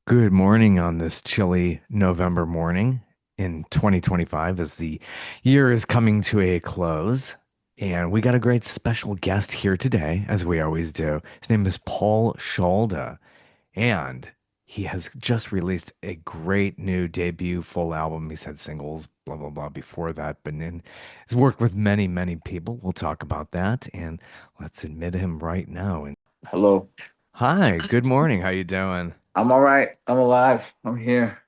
Good morning on this chilly November morning in 2025 as the year is coming to a close. And we got a great special guest here today, as we always do. His name is Paul Schalda, and he has just released a great new debut full album. He's had singles, blah, blah, blah, before that, but he's worked with many, many people. We'll talk about that, and let's admit him right now. And Hello. hi, good morning. How you doing? I'm all right. I'm alive. I'm here.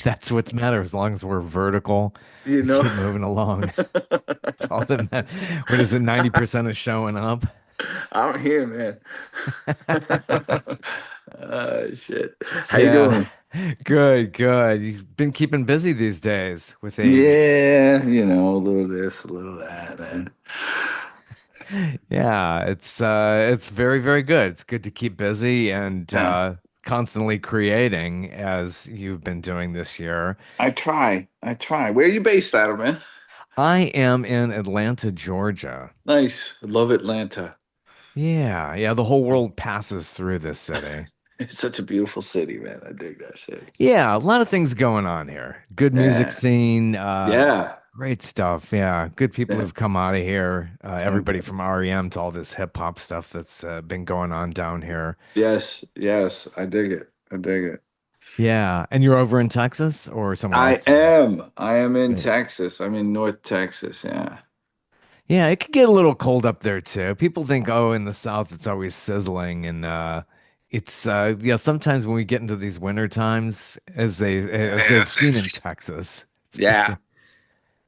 That's what's matter. As long as we're vertical, You we know, keep moving along. It's all that matters. What is it? 90% of showing up. I'm here, man. Shit. How you Yeah. doing? Good, good. You've been keeping busy these days with a, Yeah, a little this, a little that, man. yeah, it's very, very good. It's good to keep busy and Yeah. constantly creating as you've been doing this year. I try. I try. Where are you based out of, man? I am in Atlanta, Georgia. Nice. I love Atlanta. Yeah, yeah, the whole world passes through this city. It's such a beautiful city, man. I dig that shit. Yeah, a lot of things going on here. Good music Yeah. scene, Yeah. great stuff. Yeah, good people Yeah. have come out of here. Everybody Okay. from REM to all this hip hop stuff that's been going on down here. Yes. Yes. I dig it. I dig it. Yeah, and you're over in Texas or somewhere I else? am. I am in Good. Texas. I'm in North Texas. Yeah. Yeah, it could get a little cold up there too. People think, oh, in the South it's always sizzling, and it's yeah. Sometimes when we get into these winter times, as they've Yes, seen in Texas, yeah.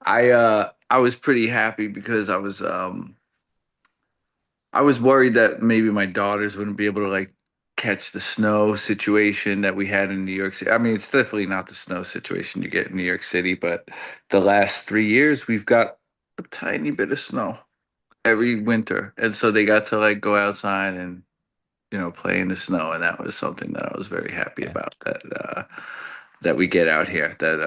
I was pretty happy because I was worried that maybe my daughters wouldn't be able to like catch the snow situation that we had in New York City. I mean, it's definitely not the snow situation you get in New York City, but the last 3 years we've got a tiny bit of snow every winter. And so they got to like go outside and play in the snow, and that was something that I was very happy yeah. about that we get out here that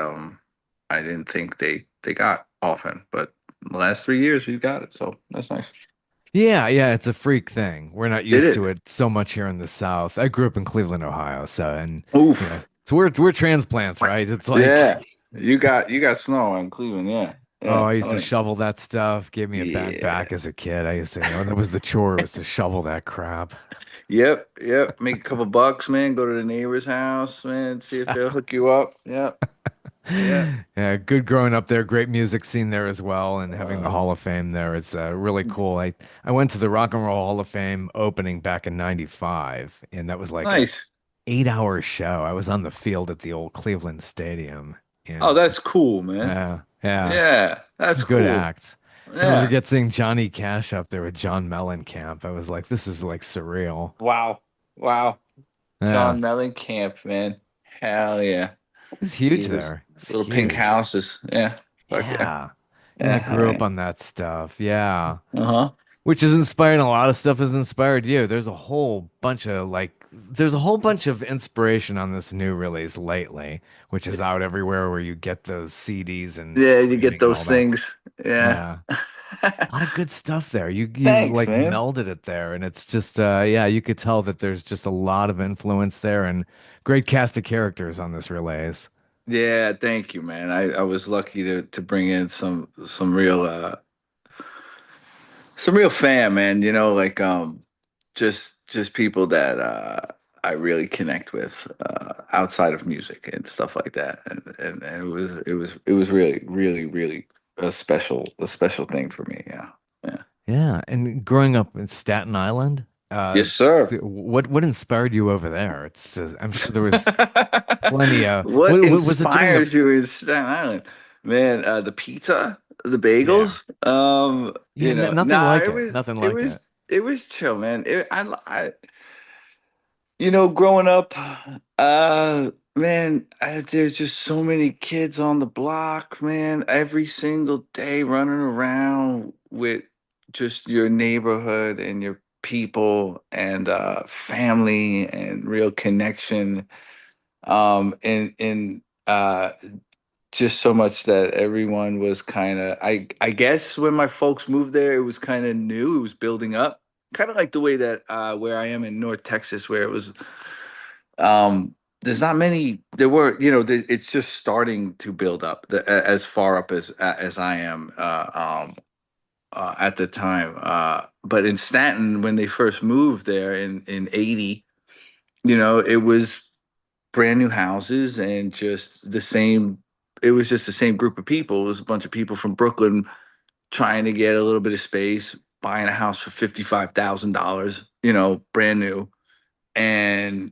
I didn't think they got often, but the last 3 years we've got it, so that's nice. Yeah, yeah, it's a freak thing. We're not It used to is. it so much here in the South. I grew up in Cleveland, Ohio, so and Oof. so we're transplants, right? It's like, Yeah. You got snow in Cleveland, yeah. oh, Yeah. I used Oh, to yes. shovel that stuff. Gave me a bad Yeah. back as a kid. I used to, that was the chore was to shovel that crap. Yep, yep. Make a couple bucks, man. Go to the neighbor's house, man. See if they'll hook you up. Yep. Yeah. Yeah, good growing up there. Great music scene there as well, and having the Uh, Hall of Fame there. It's really cool. I went to the Rock and Roll Hall of Fame opening back in '95, and that was like a nice. 8 hour show. I was on the field at the old Cleveland Stadium, Oh, and that's cool, man. yeah, Yeah, that's good cool. acts. Never Yeah. forget seeing Johnny Cash up there with John Mellencamp. I was like, this is like surreal. Wow. Wow. Yeah, John Mellencamp, man. Hell yeah. it's huge Jesus. there. It's Little pink huge. houses. Yeah. Fuck yeah. Yeah. Yeah, I Yeah. All grew up right. on that stuff. Yeah. Uh-huh. Which is inspiring. A lot of stuff has inspired you. There's a whole bunch of inspiration on this new release lately, which is out everywhere where you get those CDs and Yeah, you get streaming and those all that. things. Yeah. Yeah. A lot of good stuff there. You've Thanks, like man. melded it there and it's just yeah, you could tell that there's just a lot of influence there and great cast of characters on this release. Yeah, thank you, man. I was lucky to bring in some real fam, man, like just people that I really connect with outside of music and stuff like that. And it was really, really, really a special thing for me. Yeah. Yeah. Yeah, and growing up in Staten Island, Yes, sir. what inspired you over there? It's I'm sure there was plenty of What what was it during the inspires you in Staten Island? Man, the pizza, the yeah. bagels. Yeah, nothing Nah, like it it. was Nothing it like was it. it was chill, man. Growing up, man, there's just so many kids on the block, man, every single day running around with just your neighborhood and your people and family and real connection. And just so much that everyone was kind of, I guess when my folks moved there, it was kind of new, it was building up, kind of like the way that where I am in North Texas, where it was. there's not many. There were, it's just starting to build up as far up as I am at the time. But in Staten, when they first moved there in '80, it was brand new houses and just the same. It was just the same group of people. It was a bunch of people from Brooklyn trying to get a little bit of space, buying a house for $55,000, brand new, and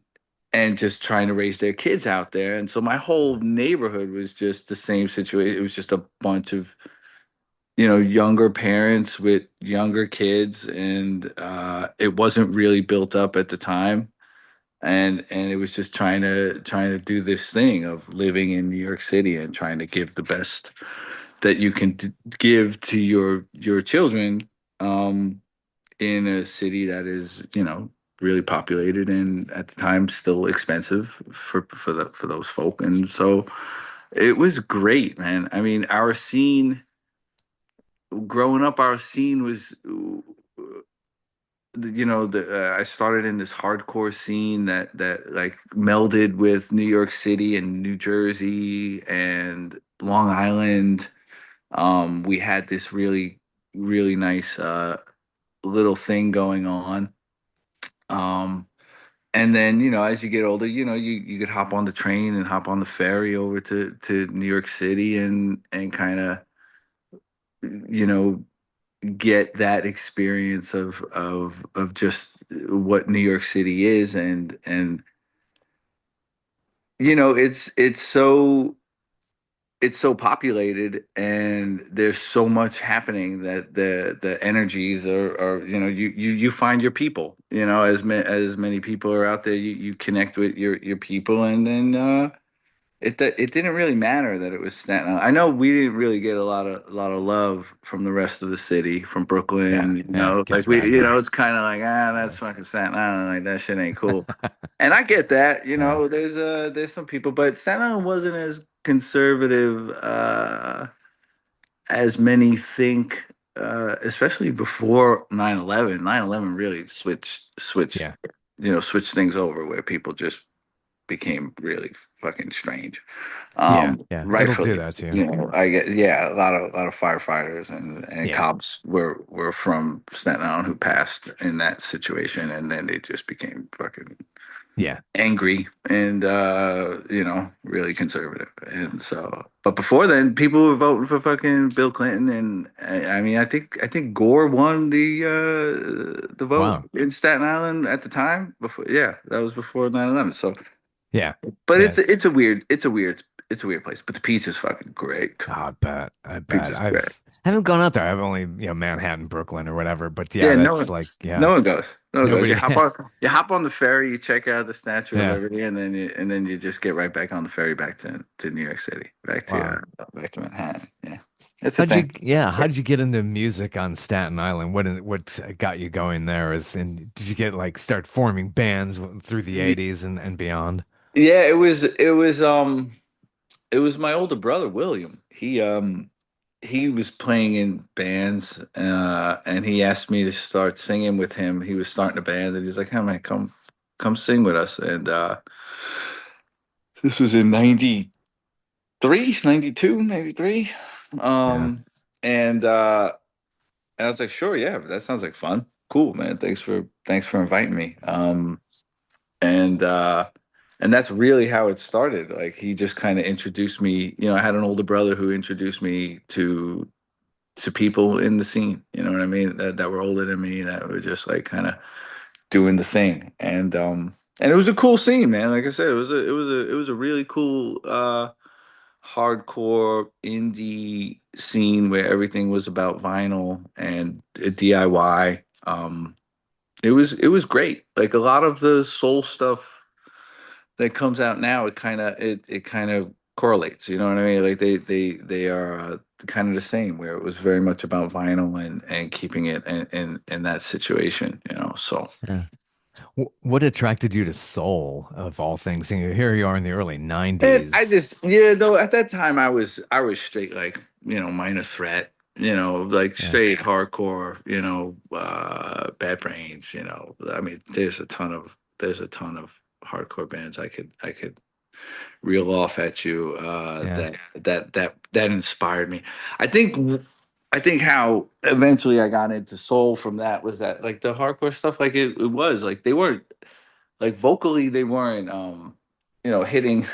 just trying to raise their kids out there. And so my whole neighborhood was just the same situation. It was just a bunch of, younger parents with younger kids, and it wasn't really built up at the time. And it was just trying to do this thing of living in New York City and trying to give the best that you can give to your children, in a city that is, really populated and at the time still expensive for those folk. And so it was great, man. I mean, our scene growing up, our scene was, I started in this hardcore scene that like melded with New York City and New Jersey and Long Island. We had this really, really nice little thing going on. Um, and then, as you get older, you could hop on the train and hop on the ferry over to New York City and kind of, you know, get that experience of just what New York City is. And it's so populated and there's so much happening that the energies are, you find your people, as many people are out there, you connect with your people. And then it didn't really matter that it was Staten Island. I know we didn't really get a lot of love from the rest of the city, from Brooklyn. Yeah, yeah, it Like gets bad there. it's kind of like, that's Yeah. fucking Staten Island. Like that shit ain't cool. And I get that. Yeah. There's some people, but Staten Island wasn't as conservative as many think. Especially before 9/11. 9/11 really switched Yeah. switched things over where people just became really fucking strange. Yeah. Yeah. It'll do Rightfully, that too. I guess, yeah, a lot of firefighters and Yeah. cops were from Staten Island who passed in that situation, and then they just became fucking Yeah. angry and really conservative. And so, but before then, people were voting for fucking Bill Clinton, and I mean, I think Gore won the vote Wow. in Staten Island at the time. Before, yeah, that was before 9/11. So, Yeah. but Yeah. it's a weird place. But the pizza's fucking great. Oh, I bet. I bet. Pizza's great. I haven't gone out there. I've only, Manhattan, Brooklyn or whatever. But yeah, Yeah, that's like, no yeah, one goes. No one goes. You nobody. hop on the ferry, you check out the Statue of Yeah. Liberty, and then you just get right back on the ferry back to New York City, Wow. back to Manhattan. Yeah, it's a thing. How did you get into music on Staten Island? What got you going there? Did you get like start forming bands through the Y- 80s and beyond? Yeah, it was my older brother William. He was playing in bands, and he asked me to start singing with him. He was starting a band, and he's like, "Hey man, come sing with us." And this was in 93, 92, 93. Yeah. And I was like, sure, yeah, that sounds like fun. Cool, man. Thanks for inviting me. And and that's really how it started. Like he just kind of introduced me. I had an older brother who introduced me to people in the scene. You know what I mean? That were older than me, that were just like kind of doing the thing. And it was a cool scene, man. Like I said, it was a really cool hardcore indie scene where everything was about vinyl and DIY. It was great. Like a lot of the soul stuff that comes out now, it kind of correlates. You know what I mean? Like they are kind of the same, where it was very much about vinyl and keeping it in that situation. So. Yeah. What attracted you to soul of all things? And here you are in the early And I 90s. just, though at that time I was straight, like, Minor Threat, like Yeah. straight hardcore, Bad Brains, I mean, there's a ton of hardcore bands I could reel off at you Yeah. that inspired me. I think I think how eventually I got into soul from that was that like the hardcore stuff, like it was like they weren't like vocally they weren't hitting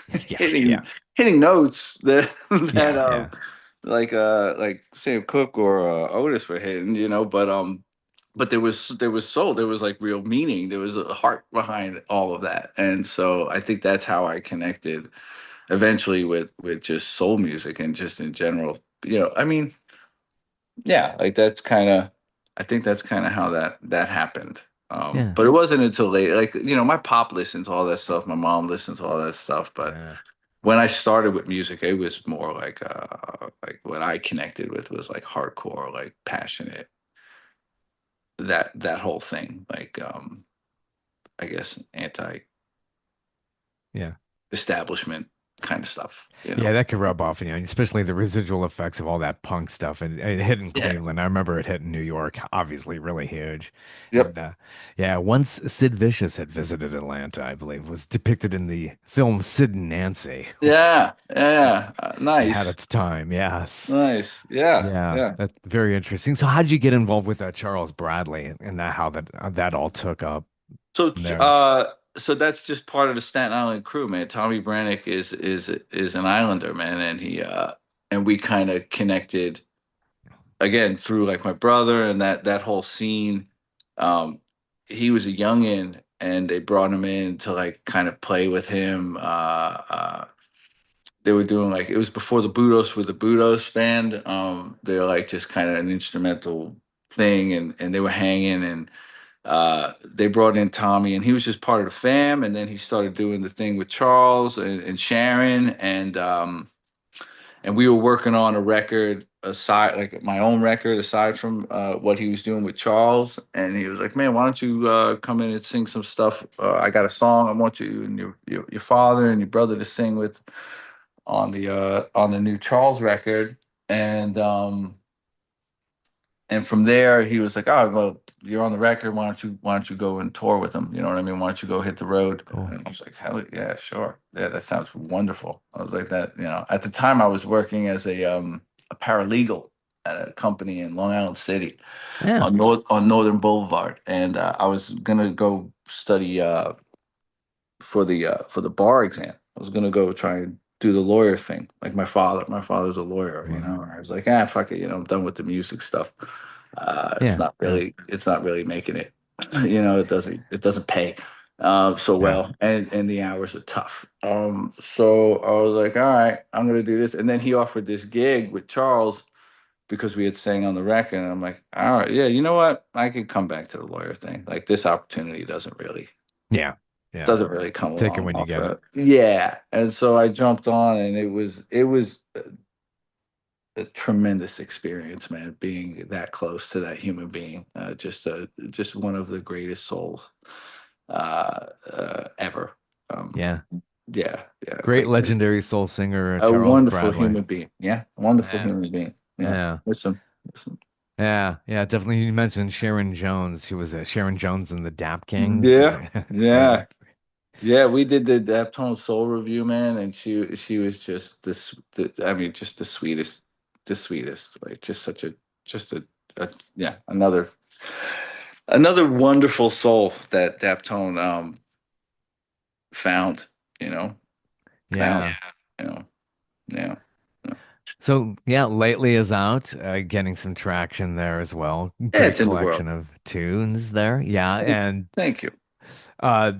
Yeah. hitting Yeah. hitting notes that that Yeah. Yeah. like Sam Cooke or Otis were hitting, but there was soul, there was like real meaning, there was a heart behind all of that. And so I think that's how I connected eventually with just soul music and just in general. I mean, yeah, like that's kind of I think that's kind of how that happened. Yeah. But it wasn't until late, like my pop listened to all that stuff, my mom listened to all that stuff, but Yeah. when I started with music, it was more like what I connected with was like hardcore, like passionate, that whole thing, like I guess Yeah. anti-establishment kind of stuff. Yeah, that could rub off, especially the residual effects of all that punk stuff. And it hit in Yeah. Cleveland. I remember it hit in New York, obviously really huge. And Yep. yeah, once Sid Vicious had visited Atlanta, I believe, was depicted in the film Sid and Nancy, which Yeah. Yeah. it had Nice. its time. Yes. Nice. Yeah. Yeah, Yeah. that's very interesting. So how did you get involved with Charles Bradley and that how that all took up So, there? so that's just part of the Staten Island crew, man. Tommy Brannick is an Islander, man, and and we kind of connected again through like my brother and that whole scene. Um, he was a youngin, and they brought him in to like kind of play with him. They were doing like it was before the Budos with the Budos band. They were like just kind of an instrumental thing, and they were hanging and they brought in Tommy, and he was just part of the fam. And then he started doing the thing with Charles and Sharon, and we were working on a record aside, like my own record, aside from what he was doing with Charles. And he was like, "Man, why don't you come in and sing some stuff? I got a song I want you and your father and your brother to sing with on the new Charles record." And and from there, he was like, "Oh, well, you're on the record. Why don't you go and tour with them? You know what I mean? Why don't you go hit the road?" Cool. And I was like, "Hell yeah, sure. Yeah, that sounds wonderful." I was like that. At the time, I was working as a paralegal at a company in Long Island City Yeah. on Northern Boulevard, and I was gonna go study for the bar exam. I was gonna go try and do the lawyer thing, like my father. My father's a lawyer, Wow. And I was like, fuck it, I'm done with the music stuff. It's Yeah. not Yeah. really, it's not really making it. It doesn't pay so Yeah. well, and the hours are tough. So I was like, all right, I'm gonna do this. And then he offered this gig with Charles because we had sang on the record, and I'm like, all right, yeah, you know what? I could come back to the lawyer thing. Like this opportunity Yeah. Yeah. doesn't really come Take it along when you get it. often. Yeah, and so I jumped on, and it was a tremendous experience, man. Being that close to that human being, just one of the greatest souls ever. Um, Yeah. yeah, yeah, Great like legendary soul singer, a Charles wonderful Bradley. human being. Yeah, wonderful Yeah. human being. Yeah, Yeah. listen. Yeah. Yeah. Definitely. You mentioned Sharon Jones. She was Sharon Jones and the Dap Kings. Yeah, yeah. That's, Yeah, we did the Daptone Soul review, man, and she was just I mean, just the sweetest, like just such just a yeah, another wonderful soul that Daptone found, you know, found, yeah. you know, yeah, yeah. So yeah, lately is out, getting some traction there as well. Yeah, Great it's in the world. collection of tunes there. Yeah, and Thank you. uh,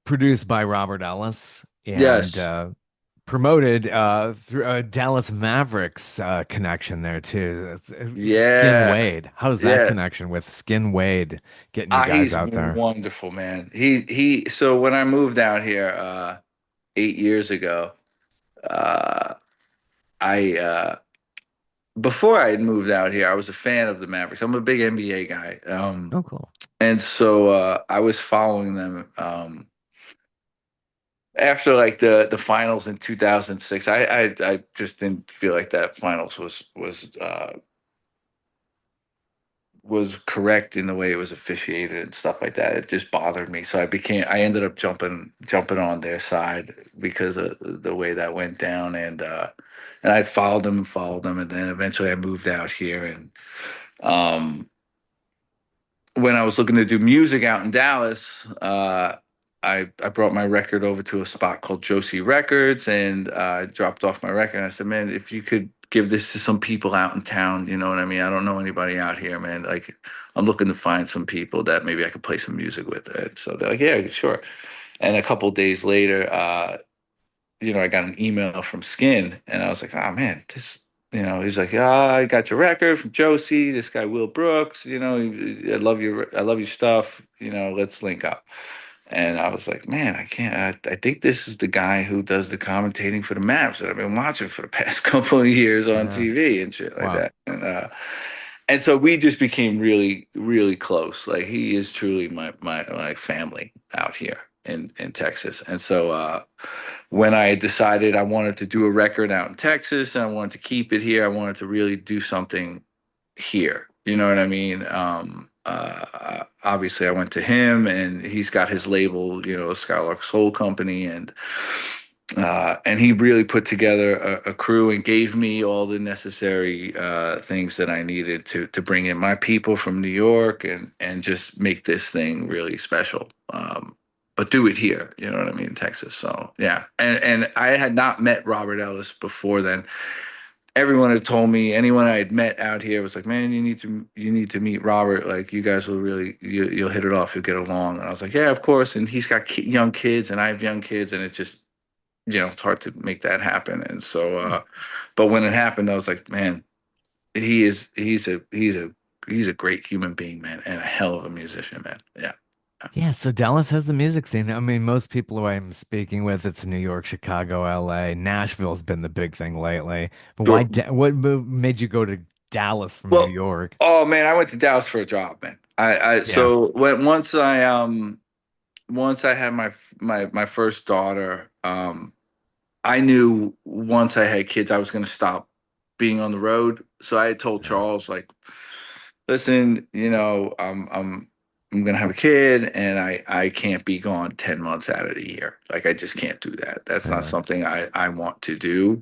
produced by Robert Ellis and Yes. promoted through a Dallas Mavericks connection there too. Skin Yeah. Wade. How's that Yeah. connection with Skin Wade getting you guys He's out there? wonderful, man. So when I moved out here 8 years ago, uh I before I had moved out here, I was a fan of the Mavericks. I'm a big NBA guy. Oh, cool. And so I was following them after like the finals in 2006. I just didn't feel like that finals was was correct in the way it was officiated and stuff like that. It just bothered me. So I ended up jumping on their side because of the way that went down. And I followed them. And then eventually I moved out here. And um, when I was looking to do music out in Dallas, I brought my record over to a spot called Josie Records, and I dropped off my record. And I said, "Man, if you could give this to some people out in town, you know what I mean? I don't know anybody out here, man. Like, I'm looking to find some people that maybe I could play some music with." And so they're like, "Yeah, sure." And a couple days later, I got an email from Skin, and I was like, "Oh man, this." He's like, "Ah, I got your record from Josie. This guy Will Brooks. I love your stuff. Let's link up." And I was like, "Man, I can't. I think this is the guy who does the commentating for the Mavs that I've been watching for the past couple of years on Yeah. TV and shit like Wow. that." And so we just became really, really close. Like he is truly my family out here in Texas. And so when I decided I wanted to do a record out in Texas and I wanted to keep it here, I wanted to really do something here. You know what I mean? Obviously, I went to him, and he's got his label, Skylark Soul Company, and he really put together a crew and gave me all the necessary things that I needed to bring in my people from New York and just make this thing really special. But do it here, you know what I mean, Texas. So yeah, and I had not met Robert Ellis before then. Everyone had told me, anyone I had met out here was like, "Man, you need to meet Robert. Like, you guys will you'll hit it off. You'll get along." And I was like, "Yeah, of course." And he's got young kids, and I have young kids, and it just it's hard to make that happen. And so, Hmm. but when it happened, I was like, "Man, he's a great human being, man, and a hell of a musician, man." Yeah. Yeah, so Dallas has the music scene. I mean, most people who I'm speaking with, it's New York, Chicago, LA. Nashville's been the big thing lately. But Sure. what made you go to Dallas from New Well, York? oh man, I went to Dallas for a job, man. I Yeah. so when once I had my first daughter, I knew once I had kids, I was going to stop being on the road. So I had told Yeah. Charles, like, "Listen, I'm going to have a kid, and I can't be gone 10 months out of the year. Like, I just can't do that. That's not Yeah. something I want to do.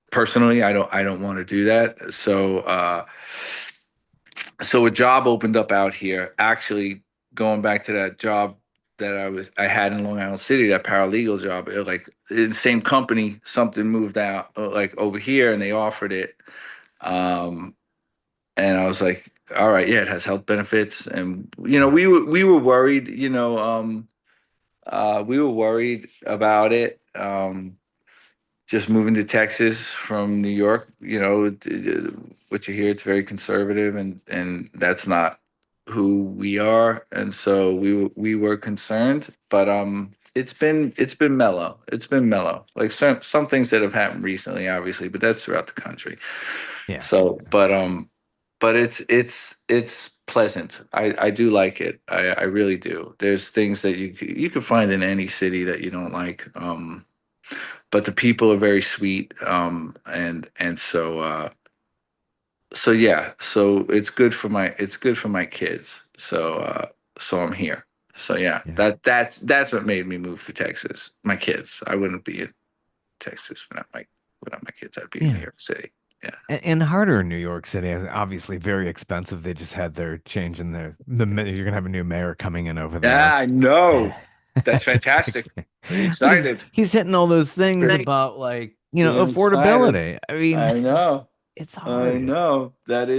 Personally, I don't want to do that. So a job opened up out here. Actually, going back to that job that I had in Long Island City, that paralegal job, like in the same company, something moved out like over here, and they offered it. Um, and I was like, "All right, yeah, it has health benefits." And we were worried. We were worried about it. Just moving to Texas from New York, what you hear, it's very conservative, and that's not who we are, and so we were concerned, but it's been mellow. It's been mellow. Like some things that have happened recently, obviously, but that's throughout the country. Yeah. So, but it's pleasant. I do like it. I really do. There's things that you can find in any city that you don't like. But the people are very sweet, and so yeah, so it's good for my kids, so I'm here. So yeah, Yeah. that's what made me move to Texas. My kids. I wouldn't be in Texas without my kids. I'd be in New Yeah. York City. Yeah. And harder in New York City, obviously very expensive. They just had their change in you're gonna have a new mayor coming in over Yeah, there. I know. That's That's a big fantastic. thing. Very But excited. he's hitting all those things about like, Damn excited. affordability. I mean, I know. it's I hard. know. That's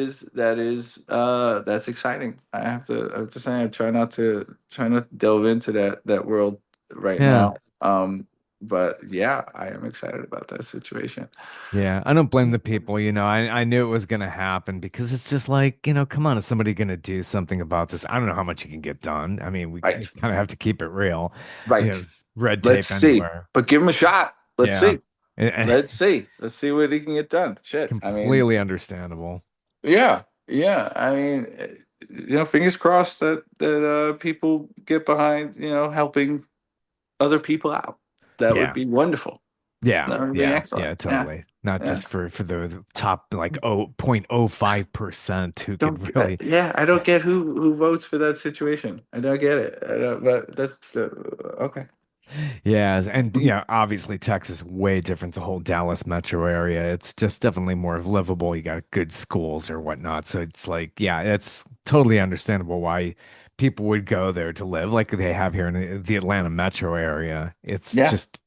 exciting. I have to say I try not to delve into that world right Yeah. now. But yeah, I am excited about that situation. Yeah. I don't blame the people, I knew it was gonna happen because it's just like, come on, is somebody gonna do something about this? I don't know how much you can get done. I mean, we Right. kind of have to keep it real. Right. There's red Let's tape see. anywhere. But give him a shot. Let's Yeah. see. Let's see. Let's see what he can get done. Shit. I mean, Completely understandable. yeah, yeah. I mean, fingers crossed that people get behind, helping other people out. That would Yeah. be wonderful. Yeah, That would be yeah, excellent. yeah, Yeah, totally. Not yeah. just for the top like 0.05% who Don't could really. yeah, I don't get who votes for that situation. I don't get it. I don't, but that's okay. Yeah, and Mhm. obviously Texas way different, the whole Dallas metro area. It's just definitely more livable. You got good schools or whatnot. So it's like, yeah, it's totally understandable why people would go there to live like they have here in the Atlanta metro area. It's Yeah, just,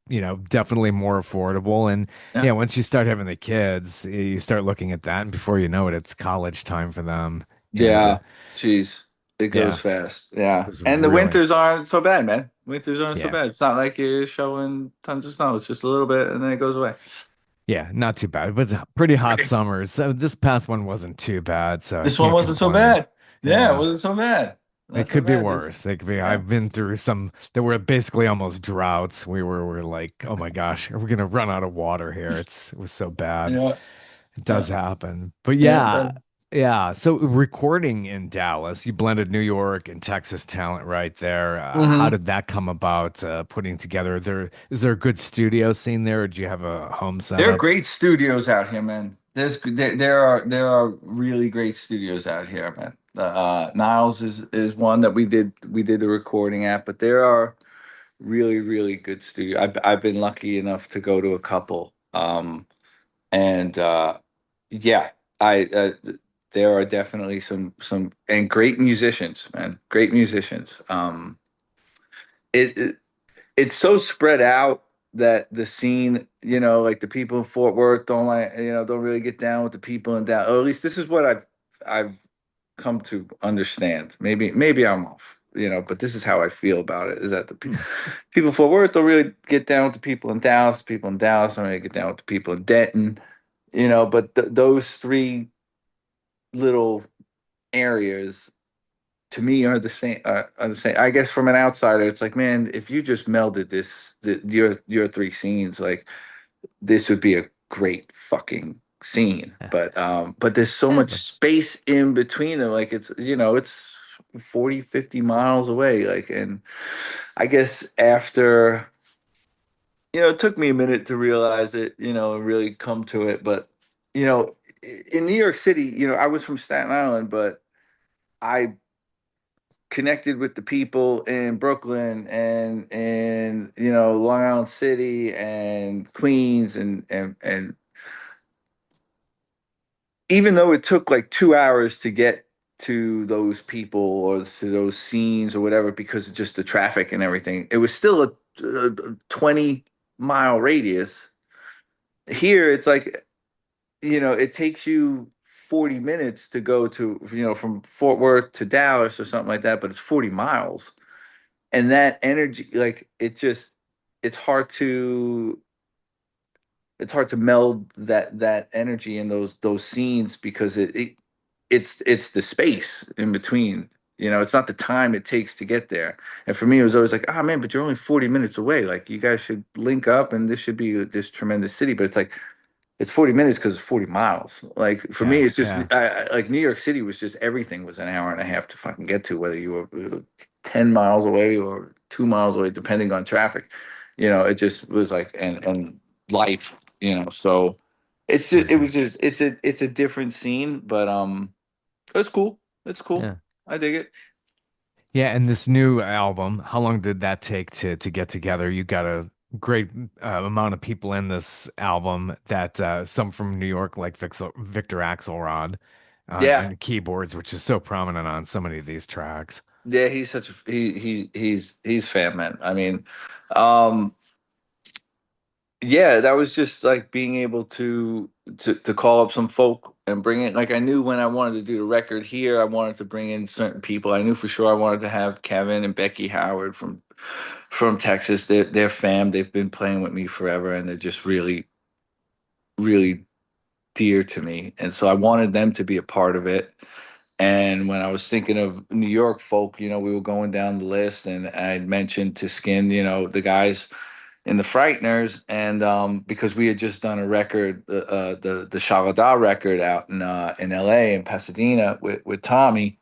definitely more affordable. And yeah, yeah, once you start having the kids, you start looking at that, and before you know it, it's college time for them. And yeah. Jeez, it goes yeah, fast. it Yeah, was and the really, winters aren't so bad, man. Winters aren't so yeah. bad. It's not like you're shoveling tons of snow. It's just a little bit, and then it goes away. Yeah, not too bad, but pretty hot summers. So this past one wasn't too bad, so I This one can't wasn't so complain. bad. Yeah, it Yeah, wasn't so bad. it Not so could be bad. This, worse. They could be. yeah, I've been through some that were basically almost droughts. We're like, oh my gosh, are we gonna run out of water here? It was so bad. yeah, It yeah, does happen. But yeah. yeah, yeah. So recording in Dallas, you blended New York and Texas talent right there. How hmm did that come about? Putting together there, is there a good studio scene there, or do you have a home There are setup? great studios out here, man. There are really great studios out here, man. Niles is one that we did the recording at, but there are really good studio. I've been lucky enough to go to a couple. And yeah, I there are definitely some and great musicians, man. Great musicians. It it's so spread out that the scene, like the people in Fort Worth don't really get down with the people in down. Or at least this is what I've come to understand. Maybe I'm off, but this is how I feel about it. Is that Hmm. people in Fort Worth don't really get down with the people in Dallas. People in Dallas don't really get down with the people in Denton. But those three little areas to me are the same. Are the same. I guess from an outsider, it's like, man, if you just melded your three scenes, like this would be a great fucking scene. But there's so Yeah, much but space in between them. Like it's 40, 50 miles away. Like, and I guess after, it took me a minute to realize it, and really come to it. But, you know, in New York City, I was from Staten Island, but I connected with the people in Brooklyn and Long Island City and Queens and even though it took like 2 hours to get to those people or to those scenes or whatever because of just the traffic and everything, it was still a 20-mile radius. Here it's like, it takes you 40 minutes to go to, from Fort Worth to Dallas or something like that, but it's 40 miles. And that energy, like it's hard to it's hard to meld that energy in those scenes because it's the space in between. It's not the time it takes to get there. And for me, it was always like, oh man, but you're only 40 minutes away. Like you guys should link up, and this should be this tremendous city. But it's like it's 40 minutes because it's 40 miles. Like for me, yeah, it's just yeah, like New York City was just everything was an hour and a half to fucking get to, whether you were 10 miles away or 2 miles away, depending on traffic. It just was like and life, So it hmm was just it's a different scene, but it's cool. It's cool. yeah, I dig it. yeah. And this new album, how long did that take to get together? You got a great amount of people in this album. That some from New York, like Victor Axelrod, Yeah. and keyboards, which is so prominent on so many of these tracks. Yeah, he's such a he's fan man. I mean, um yeah, that was just like being able to call up some folk and bring in, like I knew when I wanted to do the record here, I wanted to bring in certain people. I knew for sure I wanted to have Kevin and Becky Howard from Texas. They're fam. They've been playing with me forever, and they're just really dear to me. And so I wanted them to be a part of it. And when I was thinking of New York folk, we were going down the list, and I'd mentioned to Skin, the guys in the Frighteners, and because we had just done a record, the Schalda record out in L.A. in Pasadena with Tommy,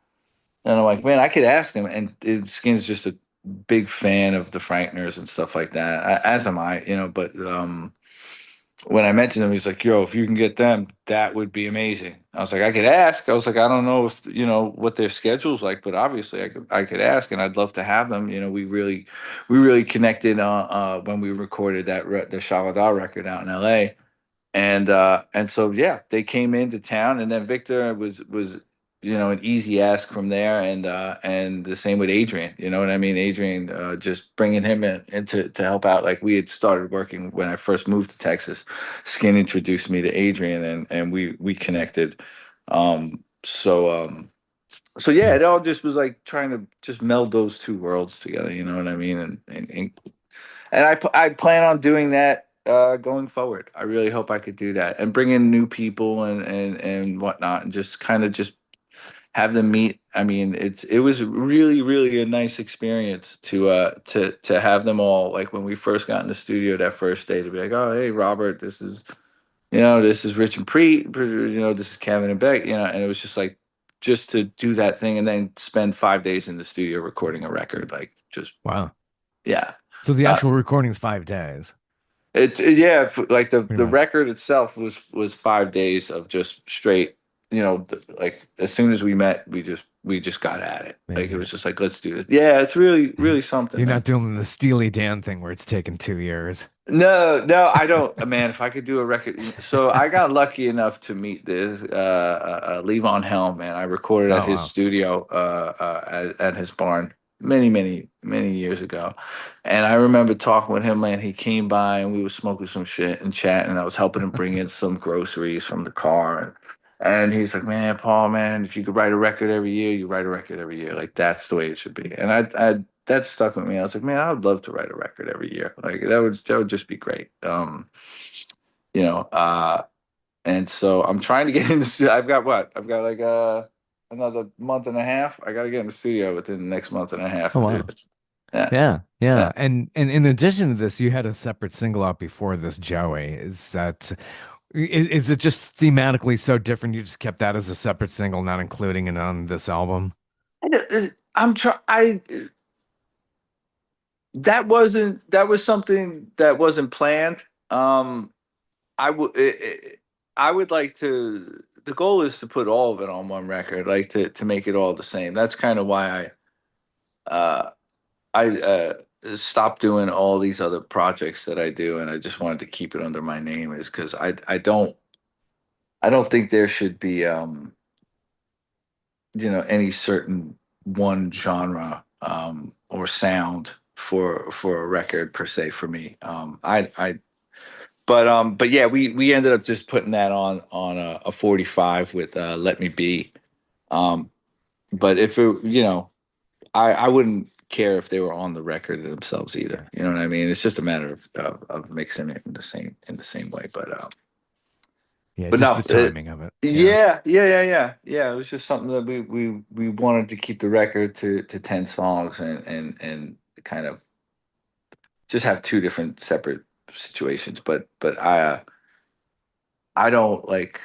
and I'm like, man, I could ask him, and Skin's just a big fan of the Frankners and stuff like that. As am I, but when I mentioned him, he's like, "Yo, if you can get them, that would be amazing." I was like, "I could ask." I was like, "I don't know if what their schedule's like, but obviously I could ask, and I'd love to have them." We really connected when we recorded the Schalda record out in L.A. And so yeah, they came into town, and then Victor was an easy ask from there, and the same with Adrian. You know what I mean? Adrian, just bringing him in to help out. Like we had started working when I first moved to Texas. Skin introduced me to Adrian, and we connected. So yeah, Yeah. it all just was like trying to just meld those two worlds together. You know what I mean? And I plan on doing that going forward. I really hope I could do that and bring in new people and whatnot, and just kind of just have them meet. I mean, it was really really a nice experience to have them all, like when we first got in the studio that first day, to be like, oh hey Robert, this is Rich and Preet, this is Kevin and Beck, and it was just like just to do that thing and then spend 5 days in the studio recording a record, like just Wow. yeah. So the Uh, actual recording's 5 days, yeah, like the pretty the much. record itself was 5 days of just straight, like as soon as we met, we just got at it. Like it Making was it. just like, let's do this. Yeah, it's really really something, You're man. not doing the Steely Dan thing where it's taken 2 years. No, no, I don't, man. If I could do a record, so I got lucky enough to meet this Levon Helm, man. I recorded at Oh, his wow. studio at his barn many, many, many years ago, and I remember talking with him, man. He came by and we were smoking some shit and chatting, and I was helping him bring in some groceries from the car, and he's like, man, Paul, man, if you could write a record every year, you write a record every year. Like that's the way it should be. And I that stuck with me. I was like, man, I would love to write a record every year. Like that would just be great. You know, and so I'm trying to get into. I've got what? I've got like another month and a half. I got to get in the studio within the next month and a half Oh, and do wow. this. Yeah, Yeah, yeah. yeah. And in addition to this, you had a separate single out before this, Joey. Is it just thematically so different? You just kept that as a separate single, not including it on this album? I'm trying. That was something that wasn't planned. I would I would like to. The goal is to put all of it on one record, like to make it all the same. That's kind of why I stopped doing all these other projects that I do, and I just wanted to keep it under my name. Is because I don't think there should be any certain one genre or sound for a record per se for me. But yeah, we ended up just putting that on a 45 with "Let Me Be." Um, but if it, I wouldn't care if they were on the record themselves either. Yeah. You know what I mean? It's just a matter of mixing it in the same way. But Yeah, but just no, the timing of it. Yeah. yeah, yeah, yeah, yeah, yeah. It was just something that we wanted to keep the record to 10 songs and kind of just have two different separate situations. But I don't like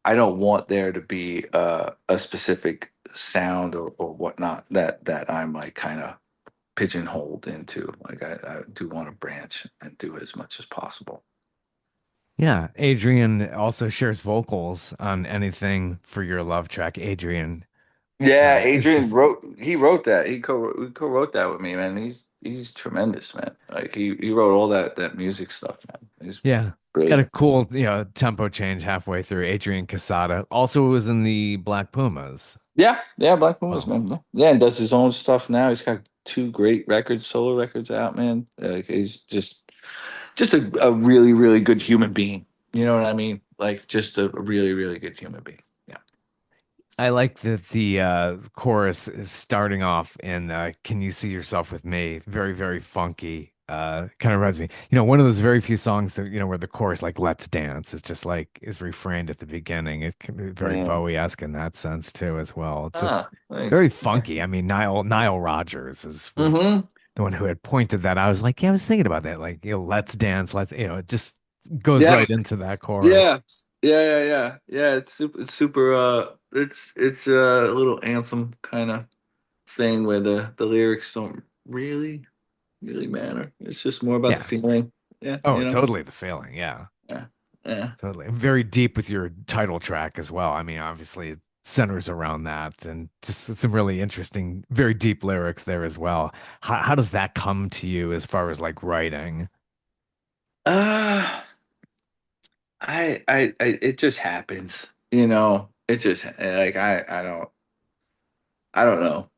I don't want there to be a specific sound or whatnot that I'm like kind of pigeonholed into. Like I do want to branch and do as much as possible. Yeah. Adrian also shares vocals on anything for your love track. Adrian Yeah, is Adrian just, wrote that. He co-wrote that with me, man. He's tremendous, man. Like he wrote all that music stuff, man. He's yeah. It's got a brilliant. cool, tempo change halfway through. Adrian Casada also was in the Black Pumas. Yeah, yeah, Black Pumas, Oh, man. Yeah, and does his own stuff now. He's got two great records, solo records out, man. Like he's just a really, really good human being. You know what I mean? Like just a really, really good human being. Yeah. I like that the chorus is starting off in "Can you see yourself with me?" Very, very funky. Kind of reminds me, one of those very few songs that, where the chorus, like "Let's Dance," is just like is refrained at the beginning. It can be very Yeah. Bowie-esque in that sense too, as well. It's just Ah, thanks. very funky. I mean, Nile Rodgers was Mm-hmm. the one who had pointed that. I was like, yeah, I was thinking about that. Like, "Let's dance, let's," it just goes Yeah. right into that chorus. Yeah. Yeah, yeah, yeah. Yeah, it's super it's a little anthem kind of thing where the lyrics don't. really, really matter. It's just more about the Yeah. feeling. Yeah, Oh, totally the feeling. Yeah. Yeah, yeah. Totally. Very deep with your title track as well. I mean, obviously it centers around that and just some really interesting, very deep lyrics there as well. How does that come to you as far as like writing? Uh, it just happens. It just like I don't know.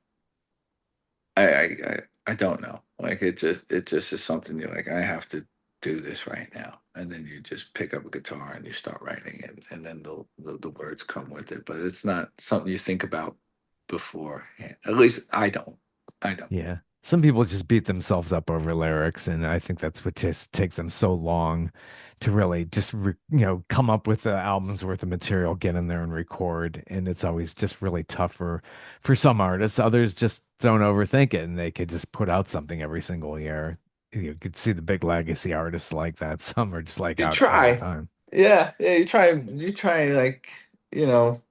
I don't know. Like it just is something you're like, I have to do this right now. And then you just pick up a guitar and you start writing it, and then the words come with it. But it's not something you think about beforehand. At least I don't. I don't. Yeah. Some people just beat themselves up over lyrics, and I think that's what just takes them so long to really just come up with the album's worth of material, get in there and record. And it's always just really tough for some artists. Others just don't overthink it, and they could just put out something every single year. You could see the big legacy artists like that. Some are just like You out all the try. time. Yeah, you try and like, you know,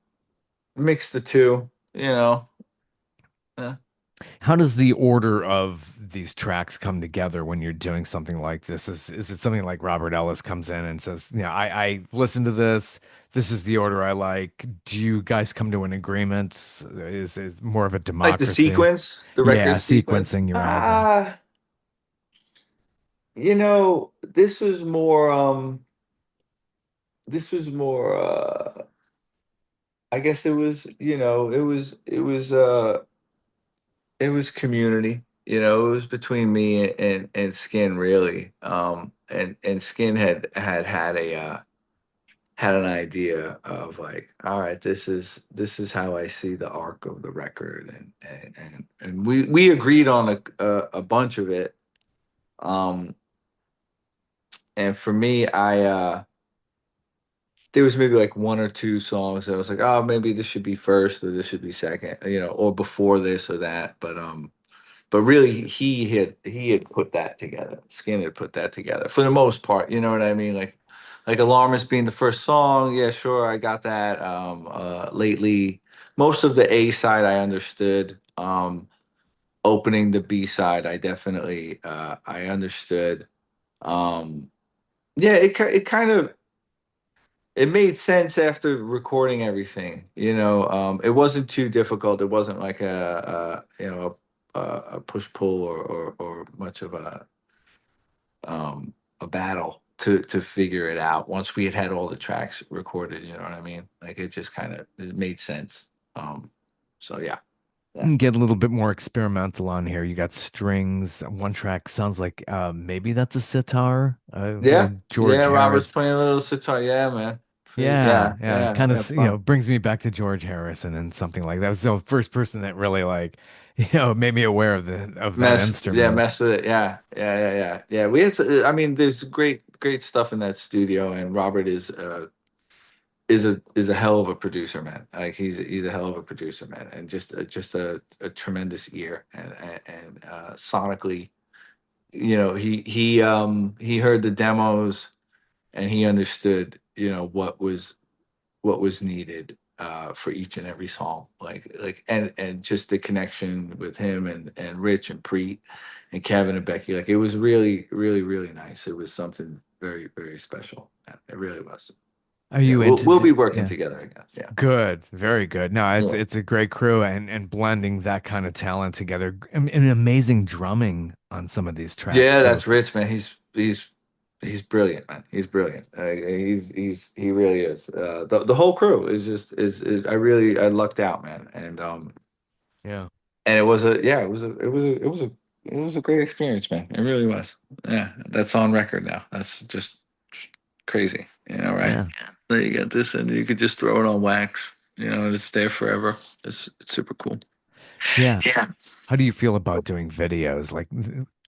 mix the two, you know. Yeah. How does the order of these tracks come together when you're doing something like this? Is it something like Robert Ellis comes in and says, I listened to this. This is the order I like. Do you guys come to an agreement? Is it more of a Like democracy? the Yeah, record sequence. sequencing your album. This was more I guess it was community. It was between me and Skin really. And Skin had had an idea of like, all right, this is how I see the arc of the record, and we agreed on a bunch of it. Um, and for me, I there was maybe like one or two songs that I was like, oh, maybe this should be first or this should be second, or before this or that. But really, he had put that together. Skin had put that together for the most part. You know what I mean? Like Alarmist being the first song. Yeah, sure, I got that. Lately, most of the A side I understood. Opening the B side, I definitely I understood. Um, yeah, it kind of it made sense after recording everything. It wasn't too difficult. It wasn't like a push pull or much of a battle to figure it out. Once we had all the tracks recorded, you know what I mean? Like it just kind of it made sense. So yeah, yeah, Get a little bit more experimental on here. You got strings. One track sounds like maybe that's a sitar, yeah, little yeah. George Robert's Harris. playing a little sitar. Yeah, man. Yeah, Yeah, yeah. yeah, Kind yeah. of, Fun. brings me back to George Harrison and something like that. Was the first person that really like, made me aware of that instrument. Mess with it. Yeah. We had, I mean, there's great stuff in that studio, and Robert is a hell of a producer, man. Like he's a hell of a producer, man, and just a tremendous ear, and sonically, he heard the demos and he understood, what was needed for each and every song, and just the connection with him and Rich and Preet and Kevin and Becky. Like it was really, really, really nice. It was something very, very special. Yeah, it really was. Are Yeah, you into, we'll be working yeah, together again. Yeah. good, very good. No, it's Yeah. it's a great crew and blending that kind of talent together and amazing drumming on some of these tracks Yeah, too. that's Rich, man. He's brilliant, man. He's brilliant. He really is. The whole crew is I lucked out, man. Yeah. And it was a yeah, it was a great experience, man. It really was. Yeah, that's on record now. That's just crazy, right? Yeah. Yeah. Then you get this, and you could just throw it on wax, and it's there forever. It's super cool. Yeah. Yeah. How do you feel about doing videos? Like,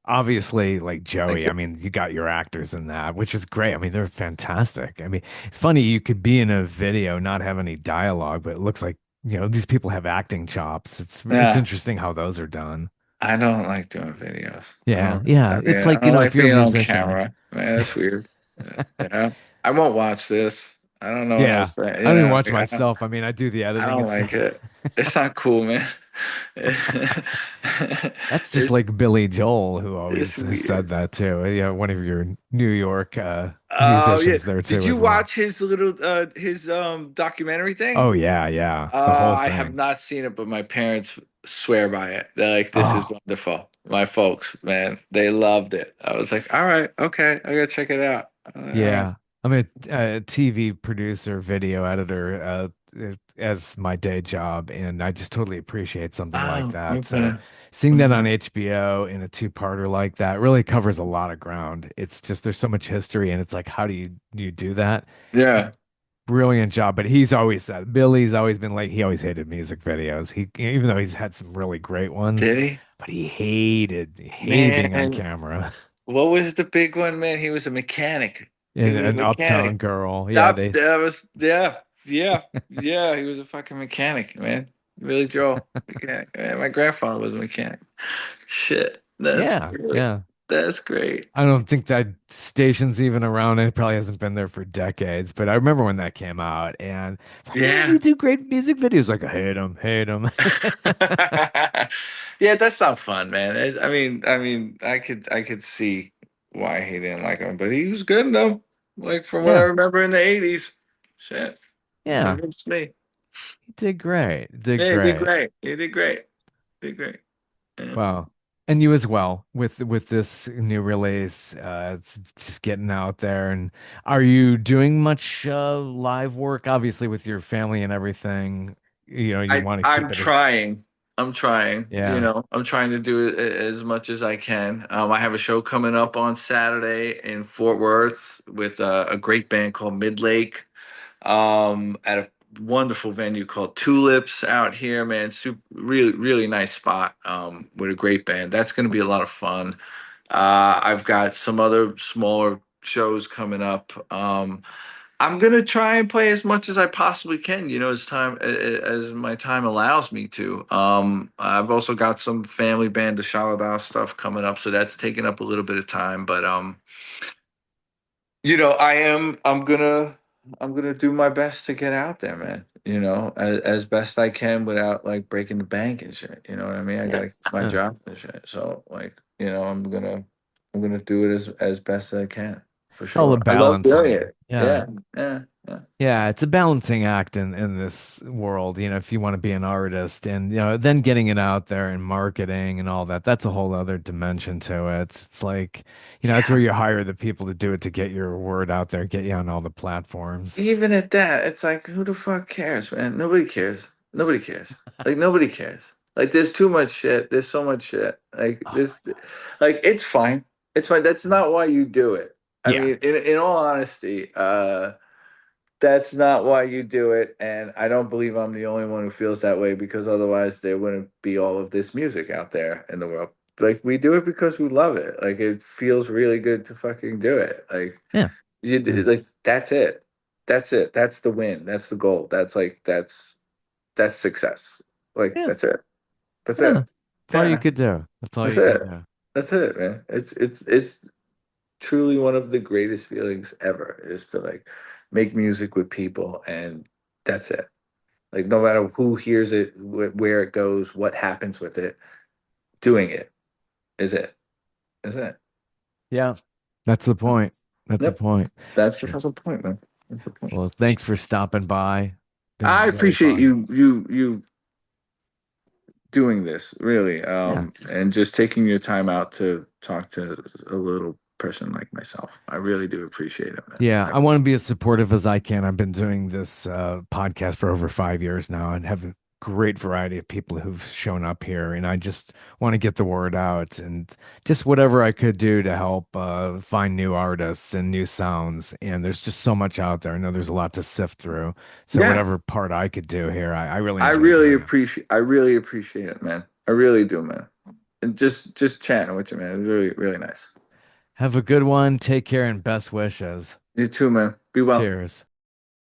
obviously, like Thank Joey, you. I mean, you got your actors in that, which is great. I mean, they're fantastic. I mean, it's funny, you could be in a video, not have any dialogue, but it looks like, these people have acting chops. It's Yeah, interesting how those are done. I don't like doing videos. Yeah. Yeah. I It's mean, I like, don't if like you're a being on musician, camera. Man, that's weird. I won't watch this. I don't know what I Yeah. was saying. I You don't even know, watch like, myself. I mean, I do the I editing don't and like stuff. it. It's not cool, man. That's just It's like Billy Joel, who always it's said weird. that too. Yeah, one of your New York Oh yeah. musicians there Did too you as well. watch his little his documentary thing? Oh yeah, yeah. The whole I have thing. not seen it, but my parents swear by it. They're like, "This is Oh, wonderful." My folks, man, they loved it. I was like, "All right, okay, I gotta check it out." All right. yeah. I'm a TV producer, video editor, as my day job, and I just totally appreciate something like Oh, that. So okay. seeing that on Okay. HBO in a two-parter like that really covers a lot of ground. It's just there's so much history, and it's like, how do you do that? Yeah. Brilliant job. But he's always said Billy's always been like he always hated music videos. He even though he's had some really great ones, Did he? but he hated being on Man, camera. what was the big one, man? He was a mechanic. He And was a an Uptown mechanic. Girl. Yeah, Stop. they That was yeah, yeah, yeah. He was a fucking mechanic, man. Really, Joel. Mechanic. Man, my grandfather was a mechanic. Shit. That's yeah, great. yeah. That's great. I don't think that station's even around. It probably hasn't been there for decades. But I remember when that came out, and it's like, yeah, Yeah. you do great music videos. Like, I hate him. Yeah, that's not fun, man. I mean, I could see why he didn't like him, but he was good though. Like from what I Yeah, remember in the '80s. Shit, yeah. convinced me. He did great. Did Yeah, he did great. great. He did great. Did great. Yeah. Wow. And you as well with this new release. It's just getting out there. And are you doing much live work? Obviously, with your family and everything. You I want to I'm keep it as trying. I'm trying. yeah. I'm trying to do it as much as I can. I have a show coming up on Saturday in Fort Worth with a great band called Midlake. At a wonderful venue called Tulips out here, man. Super, really, really nice spot. With a great band. That's going to be a lot of fun. I've got some other smaller shows coming up. I'm gonna try and play as much as I possibly can, as my time allows me to. I've also got some family band, the Schalda stuff coming up, so that's taking up a little bit of time. But I'm gonna do my best to get out there, man. As best I can without like breaking the bank and shit. You know what I mean? I Yeah. gotta keep my Yeah. job and shit. So like, I'm gonna do it as best I can for All the sure. I love doing balancing. it. Yeah. Yeah, yeah, yeah. Yeah, it's a balancing act in this world, if you want to be an artist and then getting it out there and marketing and all that, that's a whole other dimension to it. It's like, it's Yeah. where you hire the people to do it to get your word out there, get you on all the platforms. Even at that, it's like, who the fuck cares, man? Nobody cares. Nobody cares. Like nobody cares. Like there's too much shit. There's so much shit. Like this, like it's fine. It's fine. That's not why you do it. I Yeah. mean, in all honesty, that's not why you do it. And I don't believe I'm the only one who feels that way because otherwise there wouldn't be all of this music out there in the world. Like we do it because we love it. Like it feels really good to fucking do it. Like Yeah. Yeah. like that's it. That's it. That's the win. That's the goal. That's success. Like Yeah. that's it. That's Yeah. it. That's all you Yeah. could do. That's all That's you could it. do. That's it, man. It's truly one of the greatest feelings ever is to like make music with people and that's it. Like no matter who hears it, where it goes, what happens with it, doing it is it. Is it. Yeah. That's the point. That's the Yep. point. That's the fucking point, man. That's the point. Well, thanks for stopping by. I Been really appreciate fun. you doing this really Yeah. and just taking your time out to talk to a little person like myself. I really do appreciate it, man. Yeah, I want to be as supportive as I can. I've been doing this podcast for over 5 years now and have a great variety of people who've shown up here. And I just want to get the word out and just whatever I could do to help find new artists and new sounds. And there's just so much out there. I know there's a lot to sift through. So Yeah, whatever part I could do here, I really I enjoy really doing it. appreciate I really appreciate it, man. I really do, man. And just chatting with you, man. It was really really nice. Have a good one. Take care and best wishes. You too, man. Be well. Cheers.